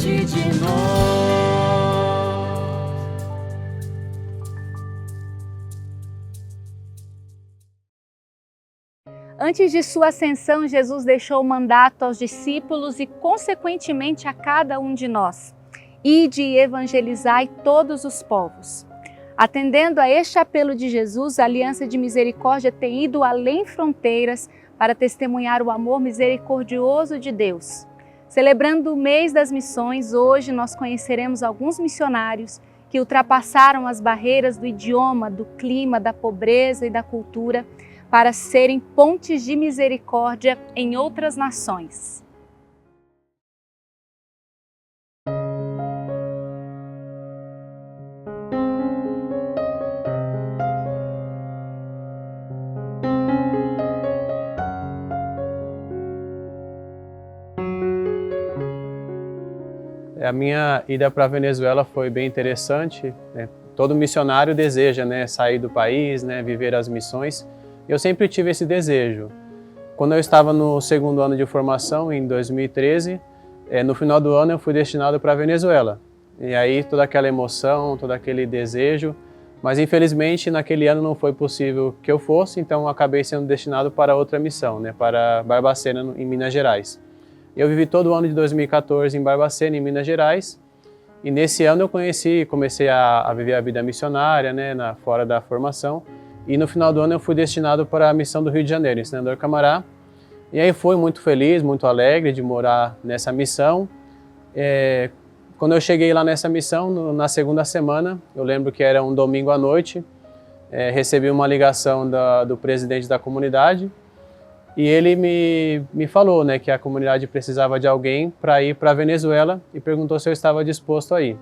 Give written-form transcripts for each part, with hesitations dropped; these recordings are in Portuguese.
diante de nós. Antes de sua ascensão, Jesus deixou o mandato aos discípulos e, consequentemente, a cada um de nós: ide e evangelizai todos os povos. Atendendo a este apelo de Jesus, a Aliança de Misericórdia tem ido além fronteiras para testemunhar o amor misericordioso de Deus. Celebrando o mês das missões, hoje nós conheceremos alguns missionários que ultrapassaram as barreiras do idioma, do clima, da pobreza e da cultura para serem pontes de misericórdia em outras nações. A minha ida para a Venezuela foi bem interessante, né? Todo missionário deseja, né, sair do país, né, viver as missões. Eu sempre tive esse desejo. Quando eu estava no segundo ano de formação, em 2013, no final do ano eu fui destinado para a Venezuela. E aí toda aquela emoção, todo aquele desejo, mas infelizmente naquele ano não foi possível que eu fosse, então acabei sendo destinado para outra missão, né, para Barbacena, em Minas Gerais. Eu vivi todo o ano de 2014 em Barbacena, em Minas Gerais, e nesse ano eu comecei a viver a vida missionária, né, fora da formação, e no final do ano eu fui destinado para a missão do Rio de Janeiro, em Senador Camará, e aí fui muito feliz, muito alegre de morar nessa missão. Quando eu cheguei lá nessa missão, na segunda semana, eu lembro que era um domingo à noite, recebi uma ligação do presidente da comunidade, e ele me falou, né, que a comunidade precisava de alguém para ir para a Venezuela e perguntou se eu estava disposto a ir.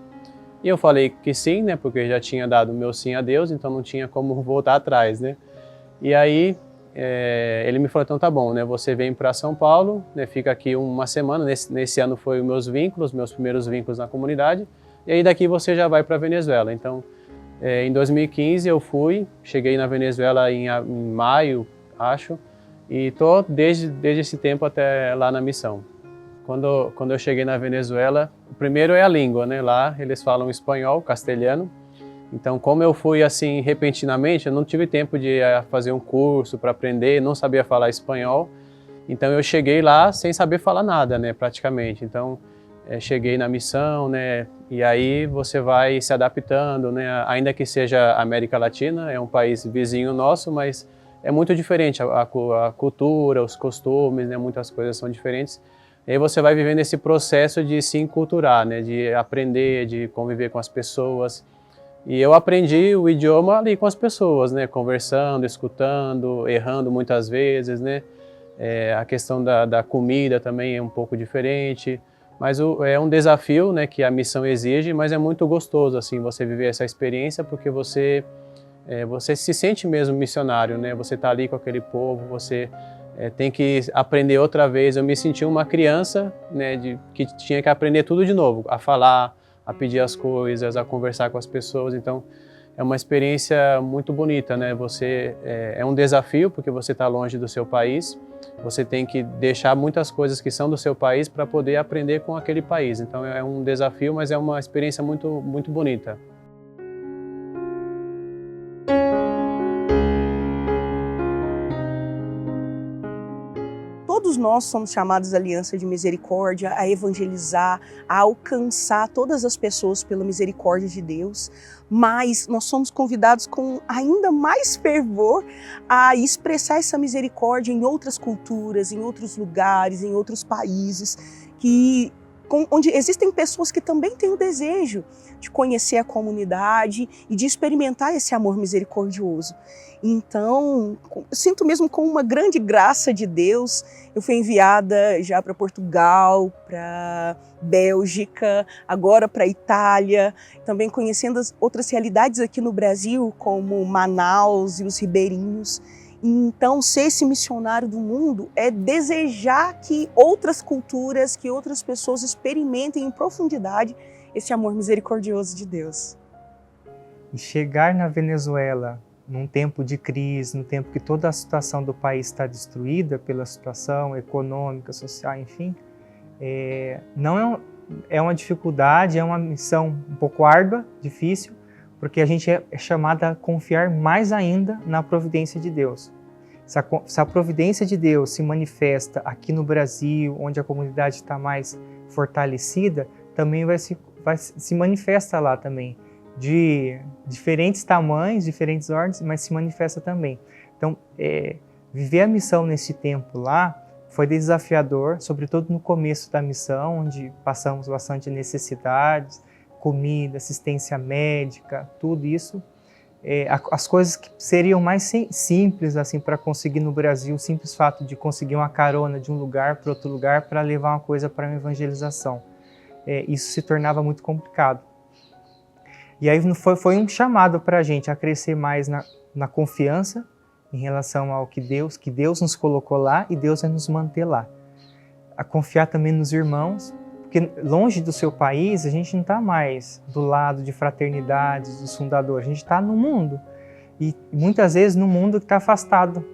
E eu falei que sim, né, porque eu já tinha dado o meu sim a Deus, então não tinha como voltar atrás, né. E aí ele me falou, então tá bom, né, você vem para São Paulo, né, fica aqui uma semana, nesse ano foi os meus primeiros vínculos na comunidade, e aí daqui você já vai para a Venezuela. Então, em 2015 eu cheguei na Venezuela em maio, acho, e estou desde esse tempo até lá na missão. Quando eu cheguei na Venezuela, o primeiro é a língua, né? Lá eles falam espanhol, castelhano. Então, como eu fui assim repentinamente, eu não tive tempo de fazer um curso para aprender, não sabia falar espanhol. Então eu cheguei lá sem saber falar nada, né? Praticamente. Então cheguei na missão, né? E aí você vai se adaptando, né? Ainda que seja América Latina, é um país vizinho nosso, mas é muito diferente a cultura, os costumes, né? Muitas coisas são diferentes. E aí você vai vivendo esse processo de se enculturar, né? De aprender, de conviver com as pessoas. E eu aprendi o idioma ali com as pessoas, né? Conversando, escutando, errando muitas vezes, né? A questão da comida também é um pouco diferente. Mas é um desafio, né, que a missão exige, mas é muito gostoso assim, você viver essa experiência, porque você se sente mesmo missionário, né? Você está ali com aquele povo, você tem que aprender outra vez. Eu me senti uma criança, né, que tinha que aprender tudo de novo, a falar, a pedir as coisas, a conversar com as pessoas. Então, é uma experiência muito bonita, né? É um desafio, porque você está longe do seu país, você tem que deixar muitas coisas que são do seu país para poder aprender com aquele país. Então, é um desafio, mas é uma experiência muito, muito bonita. Todos nós somos chamados à Aliança de Misericórdia, a evangelizar, a alcançar todas as pessoas pela misericórdia de Deus, mas nós somos convidados com ainda mais fervor a expressar essa misericórdia em outras culturas, em outros lugares, em outros países, onde existem pessoas que também têm o desejo de conhecer a comunidade e de experimentar esse amor misericordioso. Então, eu sinto mesmo com uma grande graça de Deus. Eu fui enviada já para Portugal, para Bélgica, agora para Itália, também conhecendo as outras realidades aqui no Brasil, como Manaus e os ribeirinhos. Então, ser esse missionário do mundo é desejar que outras culturas, que outras pessoas experimentem em profundidade esse amor misericordioso de Deus. E chegar na Venezuela, num tempo de crise, num tempo que toda a situação do país está destruída pela situação econômica, social, enfim, é uma dificuldade, é uma missão um pouco árdua, difícil, porque a gente é chamado a confiar mais ainda na providência de Deus. Se a providência de Deus se manifesta aqui no Brasil, onde a comunidade está mais fortalecida, também se manifesta lá também, de diferentes tamanhos, diferentes ordens, mas se manifesta também. Então, viver a missão nesse tempo lá foi desafiador, sobretudo no começo da missão, onde passamos bastante necessidades, comida, assistência médica, tudo isso. As coisas que seriam mais simples assim para conseguir no Brasil, o simples fato de conseguir uma carona de um lugar para outro lugar para levar uma coisa para uma evangelização. Isso se tornava muito complicado. E aí foi um chamado para a gente a crescer mais na confiança em relação ao que Deus nos colocou lá e Deus vai nos manter lá. A confiar também nos irmãos, porque longe do seu país a gente não está mais do lado de fraternidades, dos fundadores, a gente está no mundo. E muitas vezes no mundo que está afastado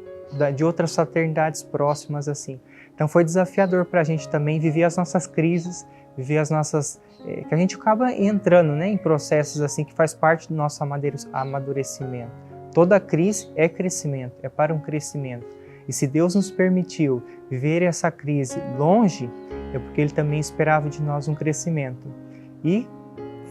de outras fraternidades próximas assim. Então foi desafiador para a gente também viver as nossas crises, viver as nossas... que a gente acaba entrando, né, em processos assim que faz parte do nosso amadurecimento. Toda crise é crescimento, é para um crescimento. E se Deus nos permitiu viver essa crise longe, é porque Ele também esperava de nós um crescimento. E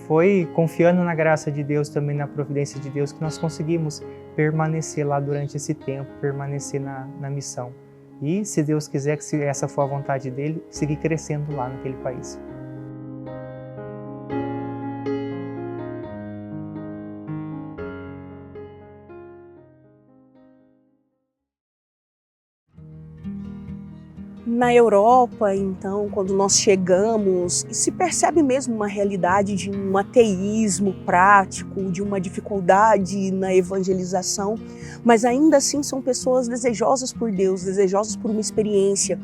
foi confiando na graça de Deus, também na providência de Deus, que nós conseguimos permanecer lá durante esse tempo, permanecer na missão. E, se Deus quiser, que se essa for a vontade dEle, seguir crescendo lá naquele país. Na Europa, então, quando nós chegamos, se percebe mesmo uma realidade de um ateísmo prático, de uma dificuldade na evangelização, mas ainda assim são pessoas desejosas por Deus, desejosas por uma experiência.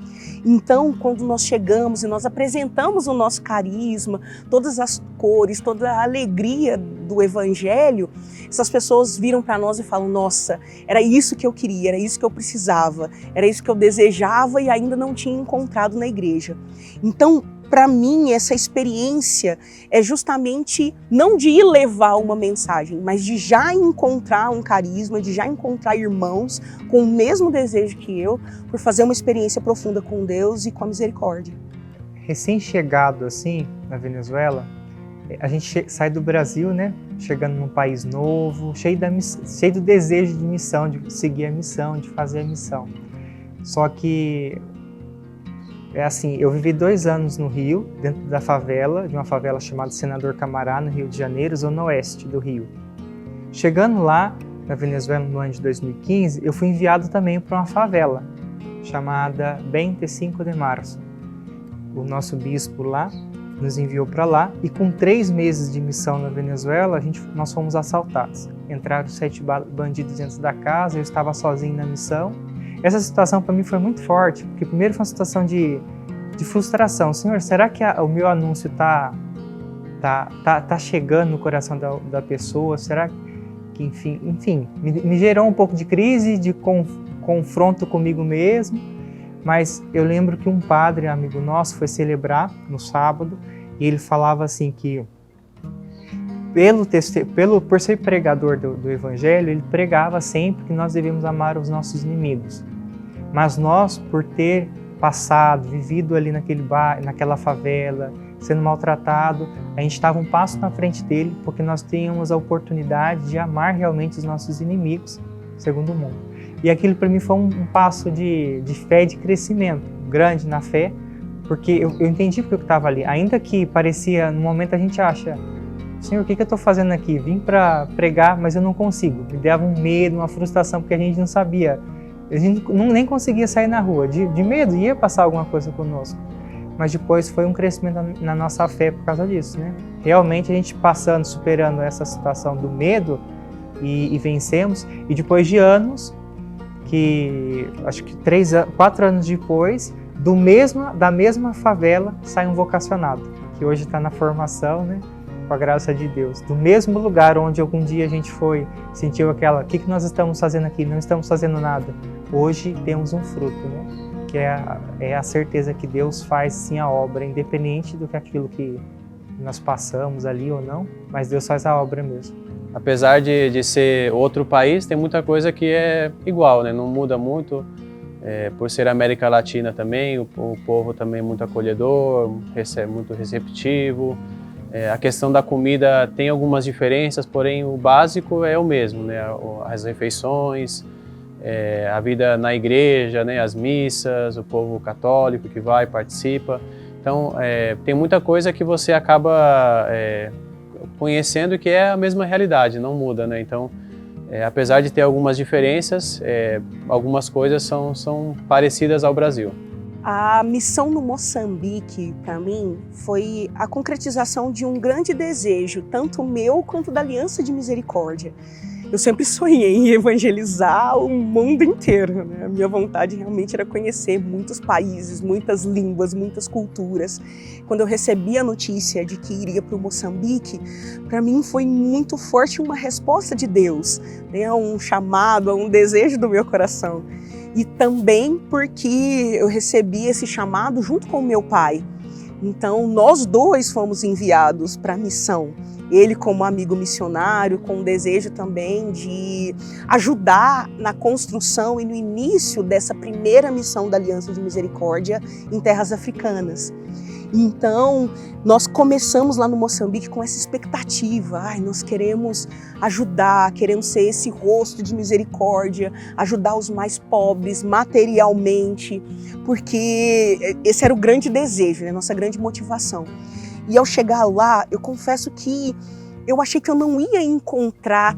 Então, quando nós chegamos e nós apresentamos o nosso carisma, todas as cores, toda a alegria do Evangelho, essas pessoas viram para nós e falam: nossa, era isso que eu queria, era isso que eu precisava, era isso que eu desejava e ainda não tinha encontrado na igreja. Então, para mim, essa experiência é justamente não de ir levar uma mensagem, mas de já encontrar um carisma, de já encontrar irmãos com o mesmo desejo que eu, por fazer uma experiência profunda com Deus e com a misericórdia. Recém-chegado assim na Venezuela, a gente sai do Brasil, né? Chegando num país novo, cheio do desejo de missão, de seguir a missão, de fazer a missão. Só que assim, eu vivi 2 anos no Rio, dentro da favela, de uma favela chamada Senador Camará, no Rio de Janeiro, zona oeste do Rio. Chegando lá, na Venezuela, no ano de 2015, eu fui enviado também para uma favela, chamada 25 de Março. O nosso bispo lá nos enviou para lá e com 3 meses de missão na Venezuela, nós fomos assaltados. Entraram 7 bandidos dentro da casa, eu estava sozinho na missão. Essa situação para mim foi muito forte, porque primeiro foi uma situação de frustração. Senhor, será que o meu anúncio tá chegando no coração da pessoa? Será que, enfim, me gerou um pouco de crise, de confronto comigo mesmo. Mas eu lembro que um padre, amigo nosso, foi celebrar no sábado e ele falava assim que, por ser pregador do Evangelho, ele pregava sempre que nós devemos amar os nossos inimigos. Mas nós, por ter passado, vivido ali naquela favela, sendo maltratado, a gente estava um passo na frente dele, porque nós tínhamos a oportunidade de amar realmente os nossos inimigos, segundo o mundo. E aquilo para mim foi um passo de fé e de crescimento grande na fé, porque eu entendi porque eu estava ali. Ainda que parecia, no momento a gente acha, Senhor, o que eu estou fazendo aqui? Vim para pregar, mas eu não consigo. Me dava um medo, uma frustração, porque a gente não sabia. A gente nem conseguia sair na rua, de medo, ia passar alguma coisa conosco. Mas depois foi um crescimento na nossa fé por causa disso, né? Realmente a gente passando, superando essa situação do medo e vencemos. E depois de anos, acho que 4 anos depois, da mesma favela sai um vocacionado, que hoje está na formação, né? Com a graça de Deus. Do mesmo lugar onde algum dia a gente sentiu o que nós estamos fazendo aqui? Não estamos fazendo nada. Hoje temos um fruto, né? porque é a certeza que Deus faz sim a obra, independente do que aquilo que nós passamos ali ou não, mas Deus faz a obra mesmo. Apesar de ser outro país, tem muita coisa que é igual, né? Não muda muito. Por ser América Latina também, o povo também é muito acolhedor, muito receptivo. A questão da comida tem algumas diferenças, porém o básico é o mesmo, né? As refeições, a vida na igreja, né? As missas, o povo católico que vai, participa. Então, tem muita coisa que você acaba conhecendo que é a mesma realidade, não muda, né? Então, apesar de ter algumas diferenças, algumas coisas são parecidas ao Brasil. A missão no Moçambique, para mim, foi a concretização de um grande desejo, tanto meu quanto da Aliança de Misericórdia. Eu sempre sonhei em evangelizar o mundo inteiro, né? A minha vontade realmente era conhecer muitos países, muitas línguas, muitas culturas. Quando eu recebi a notícia de que iria para o Moçambique, para mim foi muito forte uma resposta de Deus, né? Um chamado, um desejo do meu coração. E também porque eu recebi esse chamado junto com o meu pai. Então, nós dois fomos enviados para a missão. Ele como amigo missionário, com o desejo também de ajudar na construção e no início dessa primeira missão da Aliança de Misericórdia em terras africanas. Então, nós começamos lá no Moçambique com essa expectativa. Nós queremos ajudar, queremos ser esse rosto de misericórdia, ajudar os mais pobres materialmente, porque esse era o grande desejo, né? Nossa grande motivação. E ao chegar lá, eu confesso que eu achei que eu não ia encontrar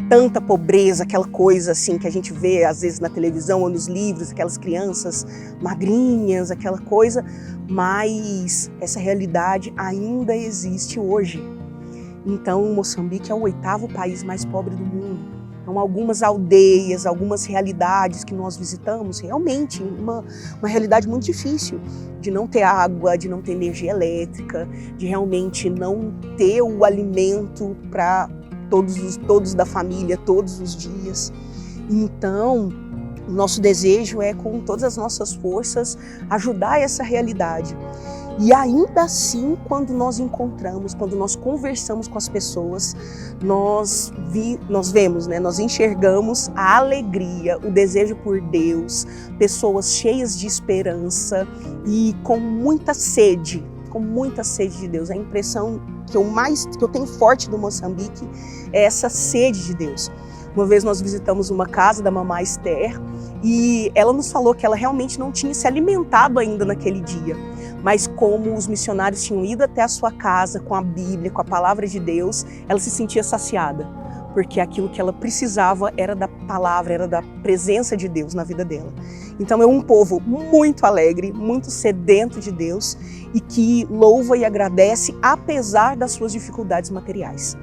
tanta pobreza, aquela coisa assim que a gente vê às vezes na televisão ou nos livros, aquelas crianças magrinhas, aquela coisa, mas essa realidade ainda existe hoje. Então, Moçambique é o 8º país mais pobre do mundo. Então, algumas aldeias, algumas realidades que nós visitamos, realmente uma realidade muito difícil, de não ter água, de não ter energia elétrica, de realmente não ter o alimento para todos da família, todos os dias. Então, o nosso desejo é, com todas as nossas forças, ajudar essa realidade. E ainda assim, quando nós encontramos, quando nós conversamos com as pessoas, nós vemos, né? Nós enxergamos a alegria, o desejo por Deus, pessoas cheias de esperança e com muita sede de Deus. A impressão que eu tenho forte do Moçambique é essa sede de Deus. Uma vez nós visitamos uma casa da mamãe Esther e ela nos falou que ela realmente não tinha se alimentado ainda naquele dia. Mas como os missionários tinham ido até a sua casa com a Bíblia, com a palavra de Deus, ela se sentia saciada, porque aquilo que ela precisava era da palavra, era da presença de Deus na vida dela. Então é um povo muito alegre, muito sedento de Deus e que louva e agradece apesar das suas dificuldades materiais.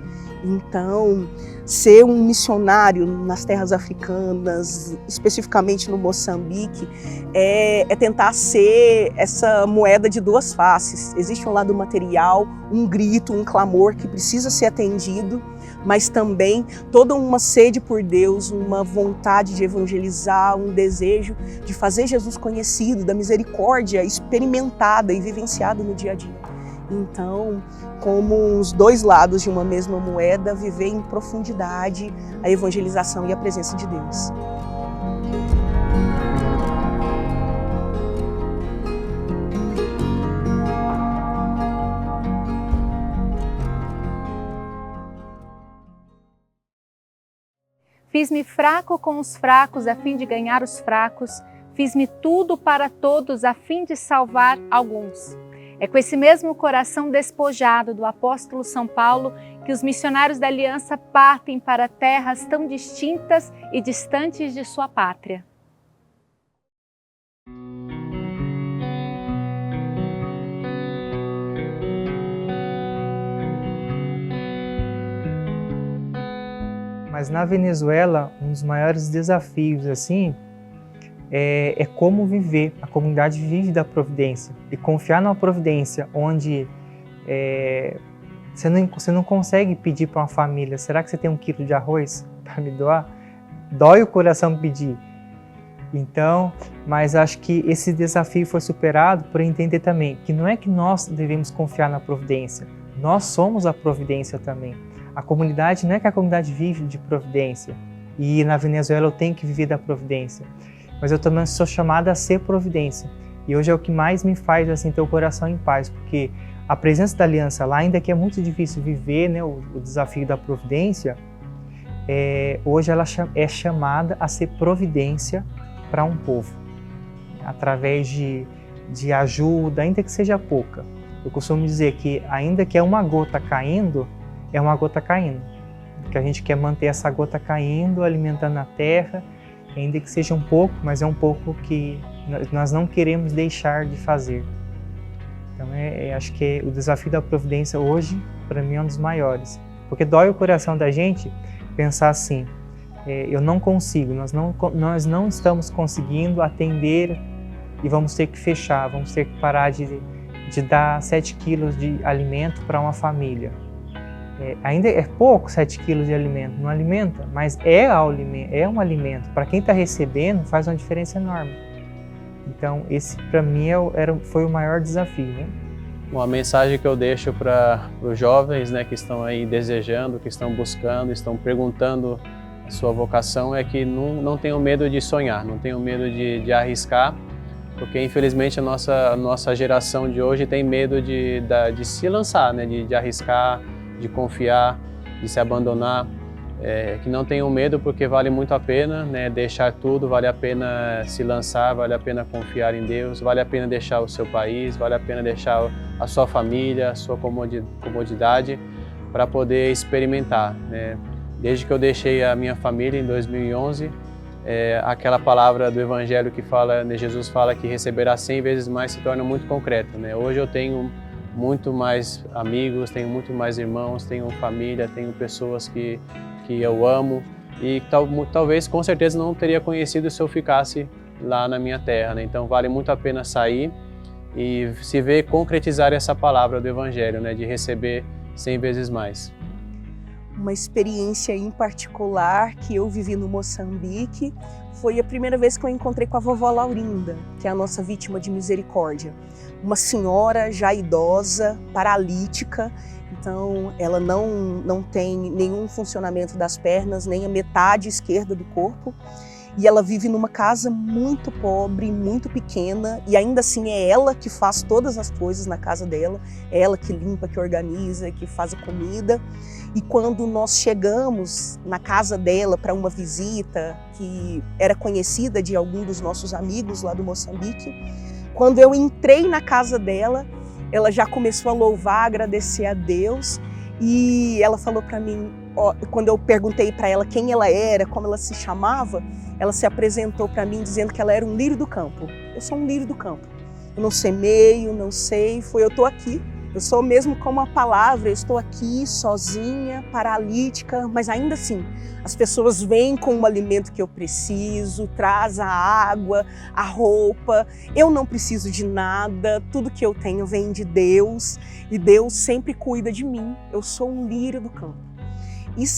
Então, ser um missionário nas terras africanas, especificamente no Moçambique, é tentar ser essa moeda de duas faces. Existe um lado material, um grito, um clamor que precisa ser atendido, mas também toda uma sede por Deus, uma vontade de evangelizar, um desejo de fazer Jesus conhecido, da misericórdia experimentada e vivenciada no dia a dia. Então, como os dois lados de uma mesma moeda, viver em profundidade a evangelização e a presença de Deus. Fiz-me fraco com os fracos a fim de ganhar os fracos, fiz-me tudo para todos a fim de salvar alguns. É com esse mesmo coração despojado do apóstolo São Paulo que os missionários da Aliança partem para terras tão distintas e distantes de sua pátria. Mas na Venezuela, um dos maiores desafios assim é como viver. A comunidade vive da providência e confiar na providência, onde você não consegue pedir para uma família: será que você tem 1 quilo de arroz para me doar? Dói o coração pedir, Então, mas acho que esse desafio foi superado por entender também que não é que nós devemos confiar na providência, nós somos a providência também. A comunidade, não é que a comunidade vive de providência, e na Venezuela eu tenho que viver da providência, mas eu também sou chamada a ser providência. E hoje é o que mais me faz assim, ter o coração em paz, porque a presença da aliança lá, ainda que é muito difícil viver, né, o desafio da providência, hoje ela é chamada a ser providência para um povo, através de ajuda, ainda que seja pouca. Eu costumo dizer que ainda que é uma gota caindo, é uma gota caindo. Que a gente quer manter essa gota caindo, alimentando a terra, ainda que seja um pouco, mas é um pouco que nós não queremos deixar de fazer. Então acho que o desafio da providência hoje, para mim, é um dos maiores. Porque dói o coração da gente pensar assim, eu não consigo, nós não estamos conseguindo atender e vamos ter que fechar, vamos ter que parar de dar 7 quilos de alimento para uma família. Ainda é pouco 7 quilos de alimento, não alimenta, mas é um alimento. Para quem está recebendo, faz uma diferença enorme. Então, esse para mim foi o maior desafio. Né? Uma mensagem que eu deixo para os jovens, né, que estão aí desejando, que estão buscando, estão perguntando a sua vocação, é que não tenham medo de sonhar, não tenham medo de arriscar, porque infelizmente a nossa geração de hoje tem medo de se lançar, né, de arriscar, de confiar, de se abandonar, que não tenham medo, porque vale muito a pena, né, deixar tudo, vale a pena se lançar, vale a pena confiar em Deus, vale a pena deixar o seu país, vale a pena deixar a sua família, a sua comodidade para poder experimentar, né. Desde que eu deixei a minha família em 2011, aquela palavra do Evangelho que fala, né, Jesus fala que receberá 100 vezes mais, se torna muito concreta, né. Hoje eu tenho muito mais amigos, tenho muito mais irmãos, tenho família, tenho pessoas que eu amo e talvez, com certeza, não teria conhecido se eu ficasse lá na minha terra, né? Então vale muito a pena sair e se ver concretizar essa palavra do Evangelho, né? De receber 100 vezes mais. Uma experiência em particular que eu vivi no Moçambique foi a primeira vez que eu encontrei com a vovó Laurinda, que é a nossa vítima de misericórdia. Uma senhora já idosa, paralítica, então ela não tem nenhum funcionamento das pernas, nem a metade esquerda do corpo. E ela vive numa casa muito pobre, muito pequena, e ainda assim é ela que faz todas as coisas na casa dela, é ela que limpa, que organiza, que faz a comida. E quando nós chegamos na casa dela para uma visita, que era conhecida de algum dos nossos amigos lá do Moçambique, quando eu entrei na casa dela, ela já começou a louvar, agradecer a Deus, e ela falou para mim, quando eu perguntei para ela quem ela era, como ela se chamava, ela se apresentou para mim dizendo que ela era um lírio do campo. Eu sou um lírio do campo. Eu não semeio, não sei, eu estou aqui. Eu sou mesmo como a palavra, eu estou aqui sozinha, paralítica, mas ainda assim, as pessoas vêm com o alimento que eu preciso, traz a água, a roupa, eu não preciso de nada, tudo que eu tenho vem de Deus e Deus sempre cuida de mim, eu sou um lírio do campo.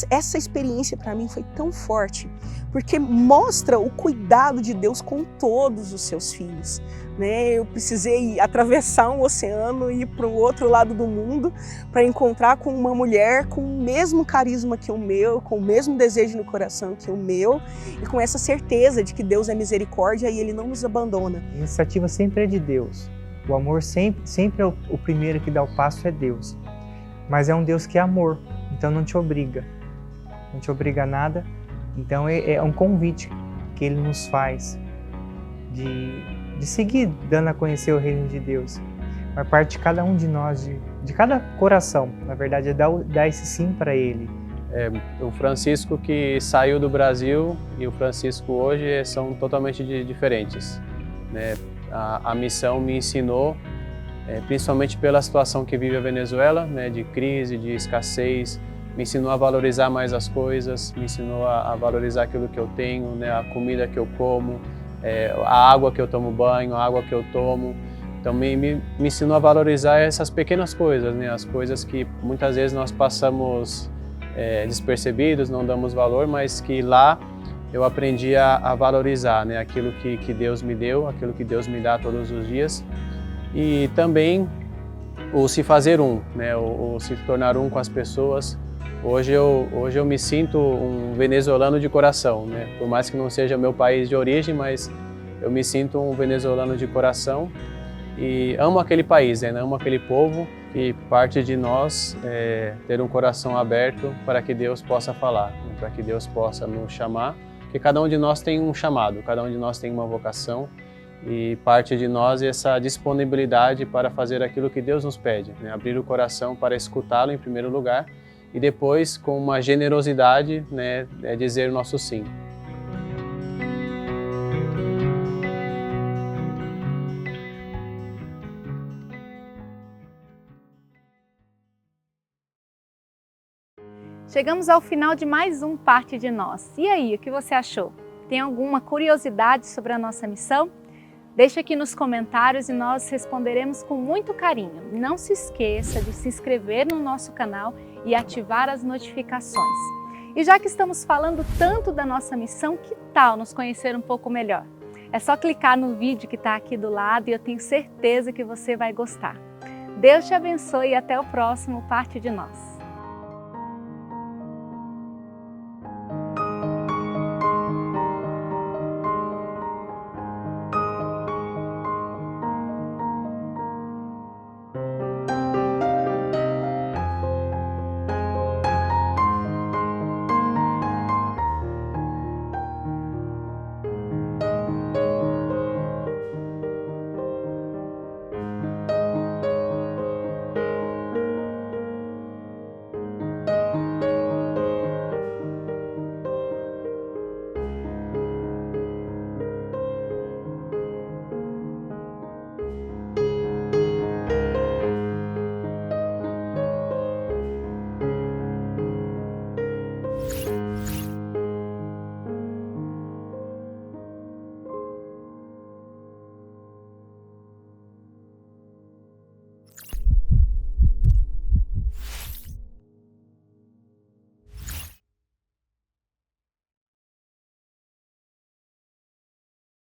Essa experiência para mim foi tão forte, porque mostra o cuidado de Deus com todos os seus filhos. Eu precisei atravessar um oceano e ir para o outro lado do mundo para encontrar com uma mulher com o mesmo carisma que o meu, com o mesmo desejo no coração que o meu e com essa certeza de que Deus é misericórdia e Ele não nos abandona. A iniciativa sempre é de Deus. O amor sempre é o primeiro que dá o passo, é Deus. Mas é um Deus que é amor, então não te obriga a nada. Então é um convite que Ele nos faz de seguir dando a conhecer o reino de Deus. Mas parte de cada um de nós, de cada coração, na verdade, é dar esse sim para Ele. O Francisco que saiu do Brasil e o Francisco hoje são totalmente diferentes, né? A missão me ensinou, principalmente pela situação que vive a Venezuela, né, de crise, de escassez, me ensinou a valorizar mais as coisas, me ensinou a valorizar aquilo que eu tenho, né, a comida que eu como, a água que eu tomo banho, a água que eu tomo. Então me ensinou a valorizar essas pequenas coisas, né, as coisas que muitas vezes nós passamos despercebidos, não damos valor, mas que lá eu aprendi a valorizar, né, aquilo que Deus me deu, aquilo que Deus me dá todos os dias, e também o se fazer um, né, o se tornar um com as pessoas. Hoje eu me sinto um venezuelano de coração, né, por mais que não seja meu país de origem, mas eu me sinto um venezuelano de coração e amo aquele país, né, amo aquele povo, e parte de nós é ter um coração aberto para que Deus possa falar, né, para que Deus possa nos chamar, porque cada um de nós tem um chamado, cada um de nós tem uma vocação, e parte de nós é essa disponibilidade para fazer aquilo que Deus nos pede, né, abrir o coração para escutá-lo em primeiro lugar, e depois, com uma generosidade, né, dizer o nosso sim. Chegamos ao final de mais um Parte de Nós. E aí, o que você achou? Tem alguma curiosidade sobre a nossa missão? Deixa aqui nos comentários e nós responderemos com muito carinho. Não se esqueça de se inscrever no nosso canal e ativar as notificações. E já que estamos falando tanto da nossa missão, que tal nos conhecer um pouco melhor? É só clicar no vídeo que está aqui do lado e eu tenho certeza que você vai gostar. Deus te abençoe e até o próximo Parte de Nós.